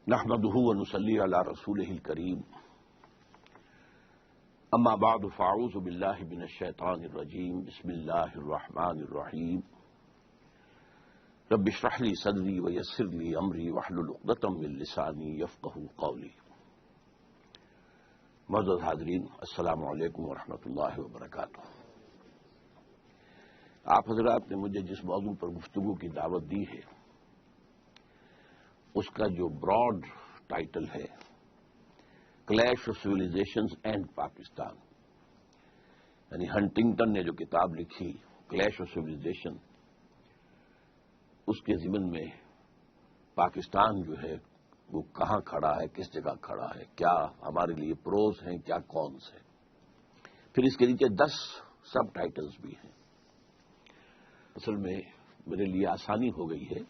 نحمده ونصلي على رسوله الكريم اما بعد فاعوذ بالله من الشيطان الرجيم بسم الله الرحمن الرحيم رب اشرح لي صدري ويسر لي امري واحلل عقدة من لساني يفقهوا قولي۔ معزز حاضرین، السلام علیکم ورحمۃ اللہ وبرکاتہ۔ آپ حضرات نے مجھے جس موضوع پر گفتگو کی دعوت دی ہے اس کا جو براڈ ٹائٹل ہے clash of civilisations and Pakistan, یعنی ہنٹنگٹن نے جو کتاب لکھی کلیش آف سویلائزیشن، اس کے ضمن میں پاکستان جو ہے وہ کہاں کھڑا ہے، کس جگہ کھڑا ہے، کیا ہمارے لیے پروز ہیں، کیا کونس ہیں۔ پھر اس کے نیچے 10 سب ٹائٹلز بھی ہیں۔ اصل میں میرے لیے آسانی ہو گئی ہے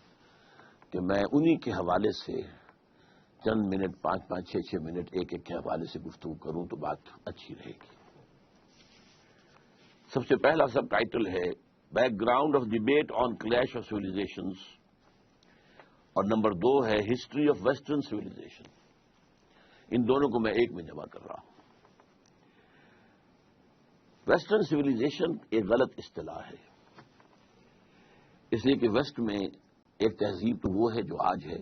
کہ میں انہی کے حوالے سے چند منٹ 5-5 6-6 منٹ ایک کے حوالے سے گفتگو کروں تو بات اچھی رہے گی۔ سب سے پہلا سب ٹائٹل ہے back ground of debate on clash of civilisations, اور نمبر 2 ہے ہسٹری آف ویسٹرن سویلائزیشن۔ ان دونوں کو میں ایک میں جمع کر رہا ہوں۔ ویسٹرن سویلائزیشن ایک غلط اصطلاح ہے، اس لیے کہ ویسٹ میں ایک تہذیب تو وہ ہے جو آج ہے،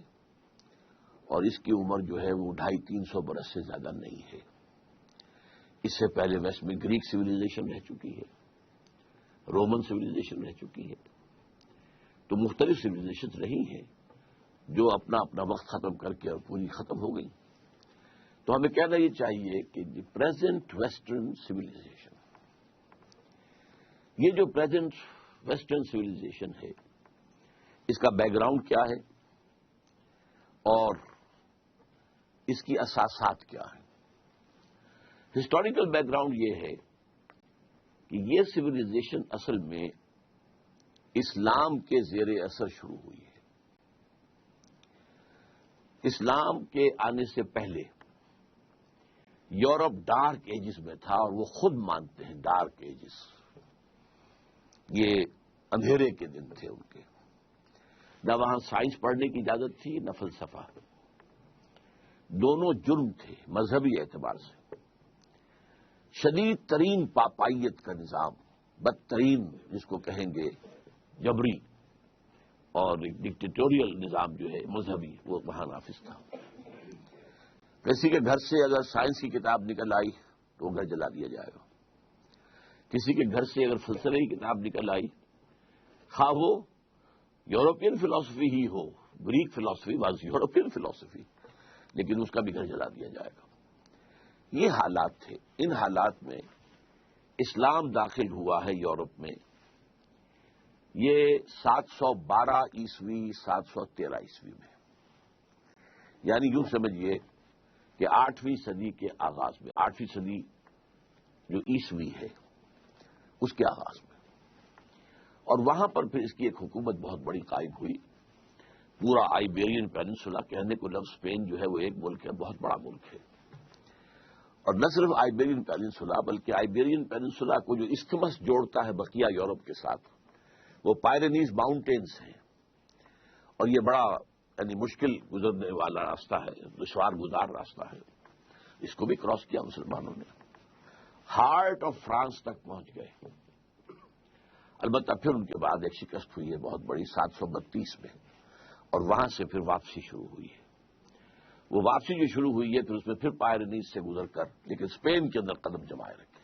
اور اس کی عمر جو ہے وہ 250-300 برس سے زیادہ نہیں ہے۔ اس سے پہلے ویسٹ میں گریک سویلائزیشن رہ چکی ہے، رومن سویلائزیشن رہ چکی ہے، تو مختلف سویلائزیشن رہی ہیں جو اپنا اپنا وقت ختم کر کے اور پوری ختم ہو گئی۔ تو ہمیں کہنا یہ چاہیے کہ دی پریزنٹ ویسٹرن سویلائزیشن، یہ جو پریزنٹ ویسٹرن سویلائزیشن ہے اس کا بیک گراؤنڈ کیا ہے اور اس کی اساسات کیا ہیں۔ ہسٹوریکل بیک گراؤنڈ یہ ہے کہ یہ سویلائزیشن اصل میں اسلام کے زیر اثر شروع ہوئی ہے۔ اسلام کے آنے سے پہلے یورپ ڈارک ایجز میں تھا، اور وہ خود مانتے ہیں ڈارک ایجز، یہ اندھیرے کے دن تھے ان کے۔ نہ وہاں سائنس پڑھنے کی اجازت تھی، نہ فلسفہ، دونوں جرم تھے مذہبی اعتبار سے۔ شدید ترین پاپائیت کا نظام، بدترین جس کو کہیں گے جبری اور ایک ڈکٹیٹوریل نظام جو ہے مذہبی، وہ وہاں نافذ تھا۔ کسی کے گھر سے اگر سائنس کی کتاب نکل آئی تو وہ گھر جلا دیا جائے گا۔ کسی کے گھر سے اگر فلسفے کی کتاب نکل آئی، خواہ وہ یورپین فلسفی ہی ہو، گریک فلسفی واز یورپین فلسفی، لیکن اس کا بھی گھر جلا دیا جائے گا۔ یہ حالات تھے۔ ان حالات میں اسلام داخل ہوا ہے یورپ میں، یہ 712 عیسوی 713 عیسوی میں، یعنی یوں سمجھیے کہ 8ویں صدی کے آغاز میں، 8ویں صدی جو عیسوی ہے اس کے آغاز میں، اور وہاں پر پھر اس کی ایک حکومت بہت بڑی قائم ہوئی۔ پورا آئیبیرین پیننسولا، کہنے کو لفظ اسپین جو ہے وہ ایک ملک ہے، بہت بڑا ملک ہے، اور نہ صرف آئیبیرین پیننسولا بلکہ آئیبیرین پیننسولا کو جو استھمس جوڑتا ہے بقیہ یورپ کے ساتھ، وہ پائرینیز ماؤنٹینز ہیں، اور یہ بڑا یعنی مشکل گزرنے والا راستہ ہے، دشوار گزار راستہ ہے۔ اس کو بھی کراس کیا مسلمانوں نے، ہارٹ آف فرانس تک پہنچ گئے۔ البتہ پھر ان کے بعد ایک شکست ہوئی ہے بہت بڑی 732 میں، اور وہاں سے پھر واپسی شروع ہوئی ہے۔ وہ واپسی جو شروع ہوئی ہے پھر اس میں پھر پائرینیز سے گزر کر لیکن اسپین کے اندر قدم جمائے رکھے۔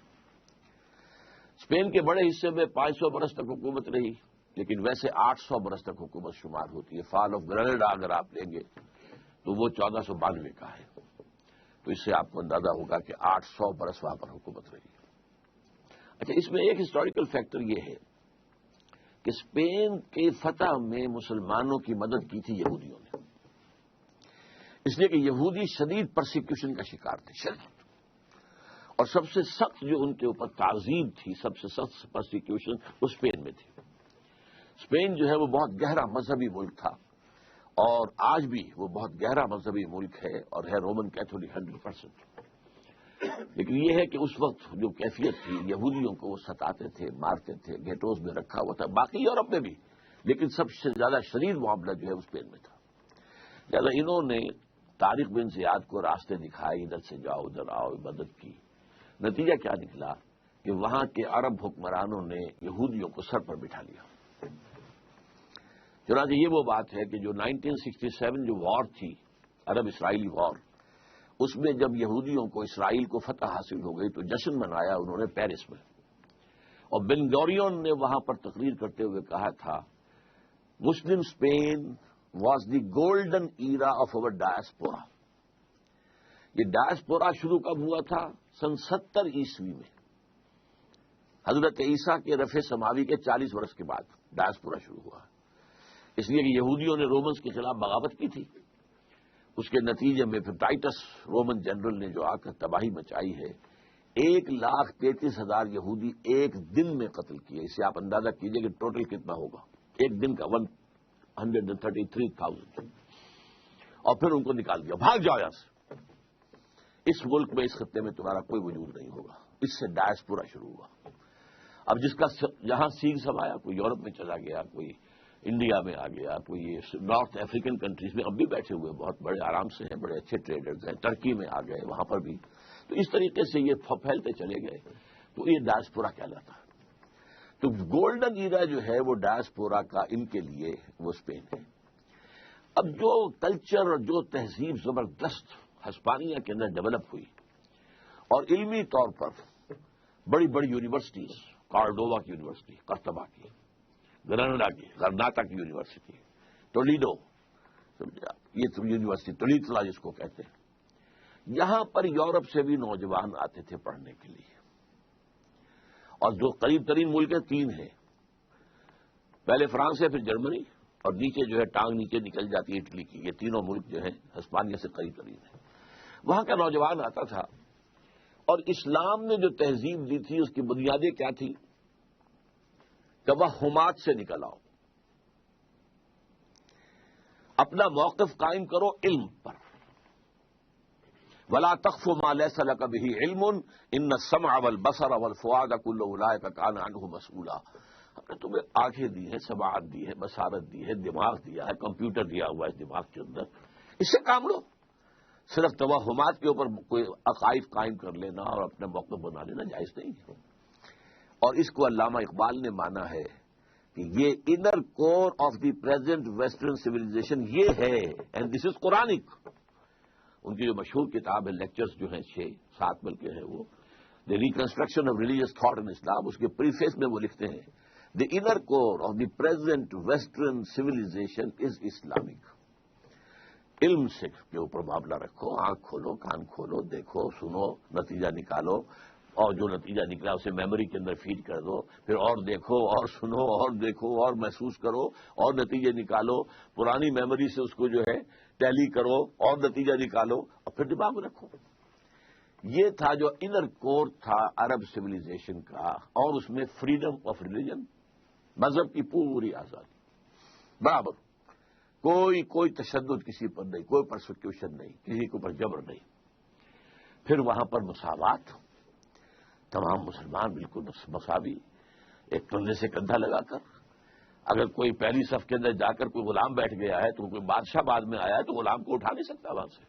اسپین کے بڑے حصے میں 500 برس تک حکومت رہی، لیکن ویسے 800 برس تک حکومت شمار ہوتی ہے۔ فال آف گریناڈا اگر آپ لیں گے تو وہ 1492 کا ہے، تو اس سے آپ کو اندازہ ہوگا کہ 800 برس وہاں پر حکومت رہی۔ اچھا، اس میں ایک ہسٹوریکل فیکٹر یہ ہے کہ اسپین کے فتح میں مسلمانوں کی مدد کی تھی یہودیوں نے، اس لیے کہ یہودی شدید پرسیکیوشن کا شکار تھے، شدید، اور سب سے سخت جو ان کے اوپر تعذیب تھی، سب سے سخت پرسیکیوشن وہ اسپین میں تھی۔ اسپین جو ہے وہ بہت گہرا مذہبی ملک تھا، اور آج بھی وہ بہت گہرا مذہبی ملک ہے اور ہے رومن کیتھولک 100%۔ لیکن یہ ہے کہ اس وقت جو کیفیت تھی، یہودیوں کو وہ ستاتے تھے، مارتے تھے، گھیٹوز میں رکھا ہوا تھا، باقی یورپ میں بھی، لیکن سب سے زیادہ شدید معاملہ جو ہے وہ اسپین میں تھا۔ لہٰذا انہوں نے طارق بن زیاد کو راستے دکھائے، ادھر سے جاؤ ادھر آؤ، مدد کی. نتیجہ کیا نکلا کہ وہاں کے عرب حکمرانوں نے یہودیوں کو سر پر بٹھا لیا. چنانچہ یہ وہ بات ہے کہ جو 1967 جو وار تھی، عرب اسرائیلی وار، اس میں جب یہودیوں کو اسرائیل کو فتح حاصل ہو گئی تو جشن منایا انہوں نے پیرس میں. اور بن گوریون نے وہاں پر تقریر کرتے ہوئے کہا تھا، Muslim Spain was the golden era of our diaspora. یہ ڈائسپورا شروع کب ہوا تھا؟ سن 70 عیسوی میں، حضرت عیسیٰ کے رفع سماوی کے 40 برس کے بعد ڈائسپورا شروع ہوا. اس لیے کہ یہودیوں نے رومنز کے خلاف بغاوت کی تھی. اس کے نتیجے میں پھر ٹائٹس رومن جنرل نے جو آ کر تباہی مچائی ہے، 1,33,000 یہودی ایک دن میں قتل کیے. اس سے آپ اندازہ کیجئے کہ ٹوٹل کتنا ہوگا ایک دن کا، 133,000. اور پھر ان کو نکال دیا، بھاگ جاؤ یہاں سے، اس ملک میں اس خطے میں تمہارا کوئی وجود نہیں ہوگا. اس سے ڈائسپورا شروع ہوا. اب جس کا جہاں سیکھ سمایا، کوئی یورپ میں چلا گیا، کوئی انڈیا میں آ گیا، کوئی نارتھ افریقن کنٹریز میں اب بھی بیٹھے ہوئے بہت بڑے آرام سے ہیں، بڑے اچھے ٹریڈرز ہیں. ٹرکی میں آ گئے، وہاں پر بھی. تو اس طریقے سے یہ پھیلتے چلے گئے. تو یہ ڈائسپورا کہلاتا ہے. تو گولڈن ایرا جو ہے وہ ڈائسپورا کا ان کے لیے وہ اسپین ہے. اب جو کلچر اور جو تہذیب زبردست ہسپانیہ کے اندر ڈیولپ ہوئی، اور علمی طور پر بڑی بڑی یونیورسٹیز، کارڈووا کی یونیورسٹی، قرطبہ کی، گرناڈا کی، غرناطہ کی یونیورسٹی، ٹولیڈو، یہ یونیورسٹی تولیتلا جس کو کہتے ہیں، یہاں پر یورپ سے بھی نوجوان آتے تھے پڑھنے کے لیے. اور جو قریب ترین ملک ہیں 3 ہیں، پہلے فرانس ہے، پھر جرمنی، اور نیچے جو ہے ٹانگ نیچے نکل جاتی ہے اٹلی کی. یہ تینوں ملک جو ہیں ہسپانیہ سے قریب ترین ہیں. وہاں کا نوجوان آتا تھا، اور اسلام نے جو تہذیب دی تھی اس کی بنیادیں کیا تھی؟ توہمات سے نکل آؤ، اپنا موقف قائم کرو علم پر. ولا تخف ما ليس لك به علم ان السمع والبصر والفؤاد كل اولئك كان عنه مسؤولا. ہم نے تمہیں آنکھیں دی ہیں، سماعت دی ہے، بصارت دی ہے، دماغ دیا ہے، کمپیوٹر دیا ہوا ہے دماغ کے اندر، اس سے کام لو. صرف توہمات کے اوپر کوئی عقائد قائم کر لینا اور اپنا موقف بنا لینا جائز نہیں ہے. اور اس کو علامہ اقبال نے مانا ہے کہ یہ inner core of the present western civilization یہ ہے، اینڈ دس از قرآنک. ان کی جو مشہور کتاب ہے، لیکچرز جو ہیں 6-7 بلکہ ہے، وہ the reconstruction of religious thought in Islam, اس کے پریفیس میں وہ لکھتے ہیں، the inner core of the present western civilisation is Islamic. علم سے کے اوپر معاملہ رکھو، آنکھ کھولو، کان کھولو، دیکھو، سنو، نتیجہ نکالو، اور جو نتیجہ نکلا اسے میموری کے اندر فیڈ کر دو. پھر اور دیکھو، اور سنو، اور دیکھو، اور محسوس کرو، اور نتیجے نکالو. پرانی میموری سے اس کو جو ہے ٹیلی کرو، اور نتیجہ نکالو، اور پھر دماغ میں رکھو. یہ تھا جو انر کور تھا عرب سویلائزیشن کا. اور اس میں فریڈم آف ریلیجن، مذہب کی پوری آزادی، برابر، کوئی تشدد کسی پر نہیں، کوئی پرسیکیوشن نہیں، کسی کے اوپر جبر نہیں. پھر وہاں پر مساوات، تمام مسلمان بالکل مساوی، ایک کندھے سے کندھا لگا کر. اگر کوئی پہلی صف کے اندر جا کر کوئی غلام بیٹھ گیا ہے تو کوئی بادشاہ بعد میں آیا ہے تو غلام کو اٹھا نہیں سکتا وہاں سے.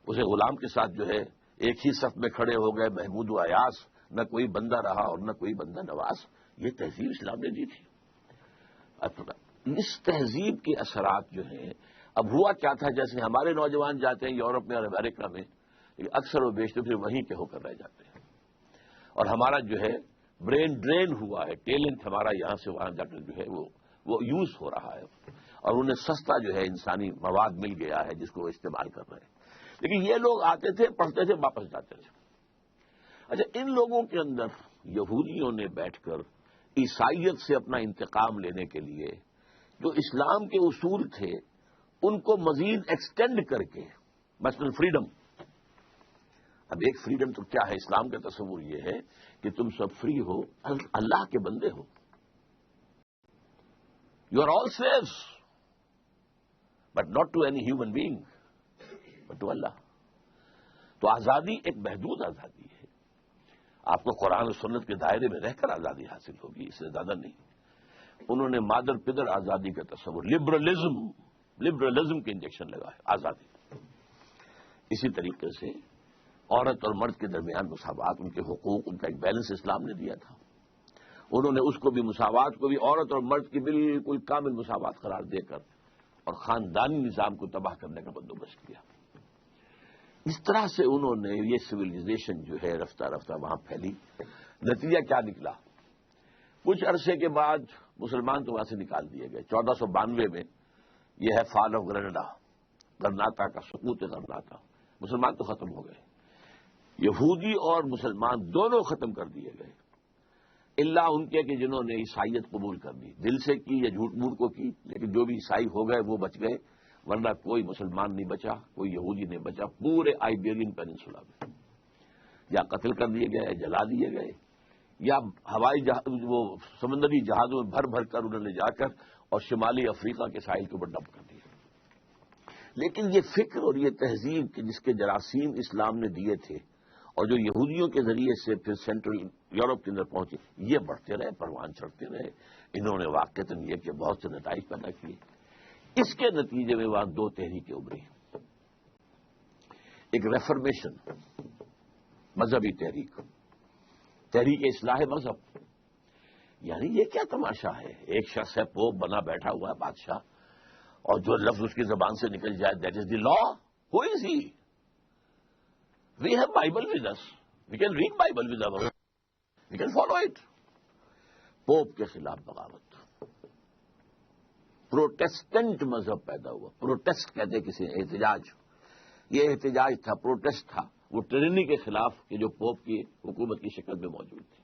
اسے غلام کے ساتھ جو ہے ایک ہی صف میں کھڑے ہو گئے محمود و ایاز، نہ کوئی بندہ رہا اور نہ کوئی بندہ نواز. یہ تہذیب اسلام نے دی تھی. اس تہذیب کے اثرات جو ہیں، اب ہوا کیا تھا، جیسے ہمارے نوجوان جاتے ہیں یورپ میں اور امریکہ میں، اکثر و بیشتر پھر وہیں کے ہو کر رہ جاتے ہیں. اور ہمارا جو ہے برین ڈرین ہوا ہے، ٹیلنٹ ہمارا یہاں سے وہاں جا کر جو ہے وہ یوز ہو رہا ہے، اور انہیں سستا جو ہے انسانی مواد مل گیا ہے جس کو وہ استعمال کر رہے ہیں. لیکن یہ لوگ آتے تھے، پڑھتے تھے، واپس جاتے تھے. اچھا، ان لوگوں کے اندر یہودیوں نے بیٹھ کر عیسائیت سے اپنا انتقام لینے کے لیے جو اسلام کے اصول تھے ان کو مزید ایکسٹینڈ کر کے، مثلا فریڈم. اب ایک فریڈم تو کیا ہے؟ اسلام کا تصور یہ ہے کہ تم سب فری ہو، اللہ کے بندے ہو. You are all slaves but not to any human being but to Allah. تو آزادی ایک محدود آزادی ہے. آپ کو قرآن و سنت کے دائرے میں رہ کر آزادی حاصل ہوگی، اس سے زیادہ نہیں. انہوں نے مادر پدر آزادی کا تصور، لبرلزم کے انجیکشن لگا ہے آزادی. اسی طریقے سے عورت اور مرد کے درمیان مساوات، ان کے حقوق، ان کا ایک بیلنس اسلام نے دیا تھا. انہوں نے اس کو بھی، مساوات کو بھی عورت اور مرد کی بالکل کامل مساوات قرار دے کر اور خاندانی نظام کو تباہ کرنے کا بندوبست کیا. اس طرح سے انہوں نے یہ سویلائزیشن جو ہے رفتہ رفتہ وہاں پھیلی. نتیجہ کیا نکلا؟ کچھ عرصے کے بعد مسلمان تو وہاں سے نکال دیے گئے. 1492 میں یہ ہے فال آف گرناڈا، غرناطہ کا سقوط غرناطہ. مسلمان تو ختم ہو گئے، یہودی اور مسلمان دونوں ختم کر دیے گئے، اللہ ان کے کہ جنہوں نے عیسائیت قبول کر لی، دل سے کی یا جھوٹ موٹ کو کی، لیکن جو بھی عیسائی ہو گئے وہ بچ گئے، ورنہ کوئی مسلمان نہیں بچا، کوئی یہودی نہیں بچا. پورے آئیبیرین پیننسولا میں یا قتل کر دیے گئے، جلا دیے گئے، یا ہوائی وہ سمندری جہازوں میں بھر بھر کر انہوں نے جا کر اور شمالی افریقہ کے ساحل کے اوپر ڈمپ کر دیا. لیکن یہ فکر اور یہ تہذیب کہ جس کے جراثیم اسلام نے دیے تھے اور جو یہودیوں کے ذریعے سے پھر سینٹرل یورپ کے اندر پہنچے، یہ بڑھتے رہے، پروان چڑھتے رہے. انہوں نے واقعتاً یہ کہ بہت سے نتائج پیدا کیے. اس کے نتیجے میں وہاں دو تحریکیں ابھری. ایک ریفرمیشن، مذہبی تحریک، تحریک اصلاح مذہب. یعنی یہ کیا تماشا ہے؟ ایک شخص ہے، پوپ بنا بیٹھا ہوا ہے بادشاہ، اور جو لفظ اس کی زبان سے نکل جائے that is the law. Who is he? We have Bible with us, we can read Bible with over, we can follow it. Pope کے خلاف بغاوت، پروٹیسٹنٹ مذہب پیدا ہوا. پروٹیسٹ کہتے کسی احتجاج، یہ احتجاج تھا، پروٹیسٹ تھا، وہ ٹرینی کے خلاف کہ جو پوپ کی حکومت کی شکل میں موجود تھی.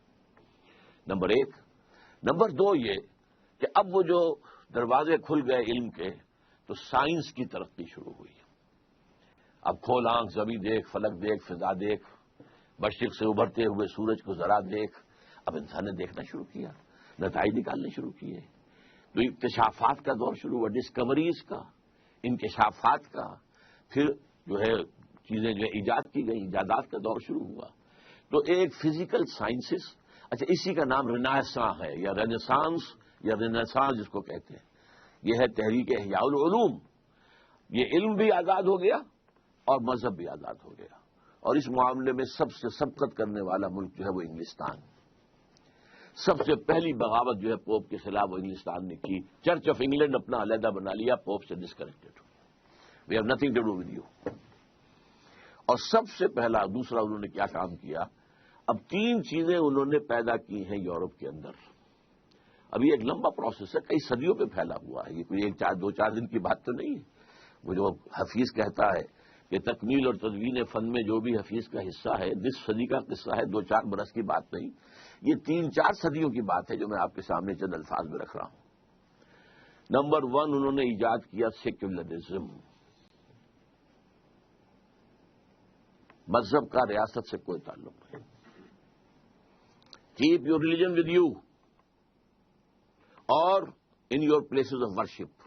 نمبر ایک. نمبر دو یہ کہ اب وہ جو دروازے کھل گئے علم کے، تو سائنس کی ترقی شروع ہوئی. اب کھول آنکھ، زمین دیکھ، فلک دیکھ، فضا دیکھ، مشرق سے ابھرتے ہوئے سورج کو ذرا دیکھ. اب انسان نے دیکھنا شروع کیا، نتائج نکالنے شروع کیے. تو اکتشافات کا دور شروع ہوا، ڈسکوریز کا، انکشافات کا. پھر جو ہے چیزیں جو ہے ایجاد کی گئی، ایجادات کا دور شروع ہوا. تو ایک فزیکل سائنسز، اچھا اسی کا نام رینیساں ہے یا رینیسانس یا رینیسانس جس کو کہتے ہیں. یہ ہے تحریک احیاء العلوم. یہ علم بھی آزاد ہو گیا اور مذہب بھی آزاد ہو گیا. اور اس معاملے میں سب سے سبقت کرنے والا ملک جو ہے وہ انگلستان. سب سے پہلی بغاوت جو ہے پوپ کے خلاف وہ انگلستان نے کی. چرچ آف انگلینڈ اپنا علیحدہ بنا لیا، پوپ سے disconnected. We have nothing to do with you. اور سب سے پہلا دوسرا انہوں نے کیا کام کیا؟ اب تین چیزیں انہوں نے پیدا کی ہیں یورپ کے اندر. اب یہ ایک لمبا پروسیس ہے، کئی صدیوں پہ پھیلا ہوا ہے. یہ کوئی ایک دو چار دن کی بات تو نہیں ہے. وہ جو حفیظ کہتا ہے کہ تکمیل اور تدوین فن میں جو بھی حفیظ کا حصہ ہے، 20 صدی کا قصہ ہے، 2-4 برس کی بات نہیں. یہ 3-4 صدیوں کی بات ہے جو میں آپ کے سامنے چند الفاظ میں رکھ رہا ہوں. نمبر 1 انہوں نے ایجاد کیا سیکولرزم. مذہب کا ریاست سے کوئی تعلق نہیں. Keep your religion with you اور in your places of worship.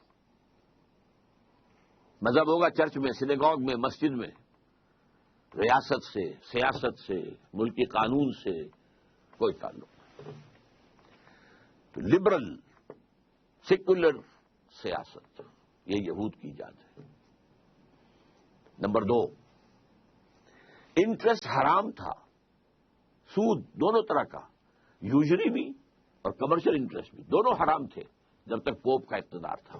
مذہب ہوگا چرچ میں، سینیگوگ میں، مسجد میں. ریاست سے، سیاست سے، ملکی قانون سے کوئی تعلق نہیں. تو لبرل سیکولر سیاست یہ یہود کی ایجاد ہے. نمبر 2 انٹرسٹ حرام تھا، سود دونوں طرح کا، یوزری بھی اور کمرشل انٹرسٹ بھی، دونوں حرام تھے جب تک پوپ کا اقتدار تھا.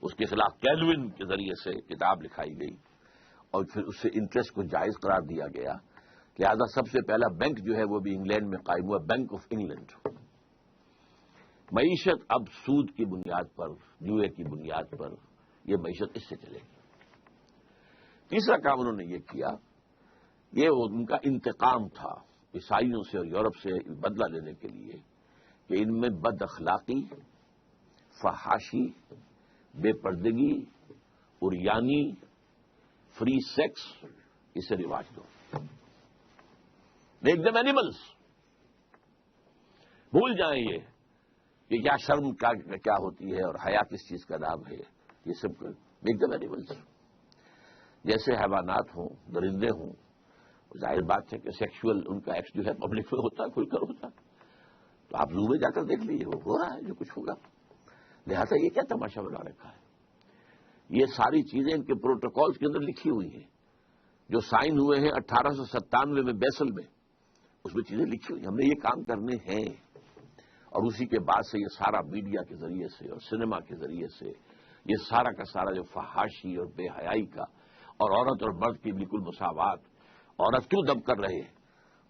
اس کے خلاف کیلوین کے ذریعے سے کتاب لکھائی گئی اور پھر اس سے انٹرسٹ کو جائز قرار دیا گیا. لہذا سب سے پہلا بینک جو ہے وہ بھی انگلینڈ میں قائم ہوا، بینک آف انگلینڈ. معیشت اب سود کی بنیاد پر، جوئے کی بنیاد پر، یہ معیشت اس سے چلے گی. تیسرا کام انہوں نے یہ کیا، یہ ان کا انتقام تھا عیسائیوں سے اور یورپ سے بدلہ لینے کے لیے کہ ان میں بد اخلاقی، فحاشی، بے پردگی، عریانی، فری سیکس، اسے رواج دو. Make them animals. بھول جائیں یہ کہ کیا شرم کیا ہوتی ہے اور حیا کس چیز کا نام ہے. یہ سب میک دم اینیملس. جیسے حیوانات ہوں، درندے ہوں. ظاہر بات ہے کہ سیکشول ان کا ایکٹ جو ہے پبلک میں ہوتا ہے، کھل کر ہوتا ہے. تو آپ زو میں جا کر دیکھ لیجیے، وہ ہو رہا ہے جو کچھ ہوگا. لہذا یہ کیا تماشا بنا رکھا ہے؟ یہ ساری چیزیں ان کے پروٹوکالز کے اندر لکھی ہوئی ہیں جو سائن ہوئے ہیں 1897 میں بیسل میں، اس میں چیزیں لکھی ہوئی، ہم نے یہ کام کرنے ہیں۔ اور اسی کے بعد سے یہ سارا میڈیا کے ذریعے سے اور سنیما کے ذریعے سے یہ سارا کا سارا جو فحاشی اور بے حیائی کا، اور عورت اور مرد کی بالکل مساوات، عورت کیوں دب کر رہے؟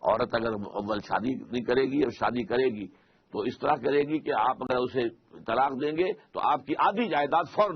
عورت اگر اول شادی نہیں کرے گی اور شادی کرے گی تو اس طرح کرے گی کہ آپ اگر اسے طلاق دیں گے تو آپ کی آدھی جائیداد فوراً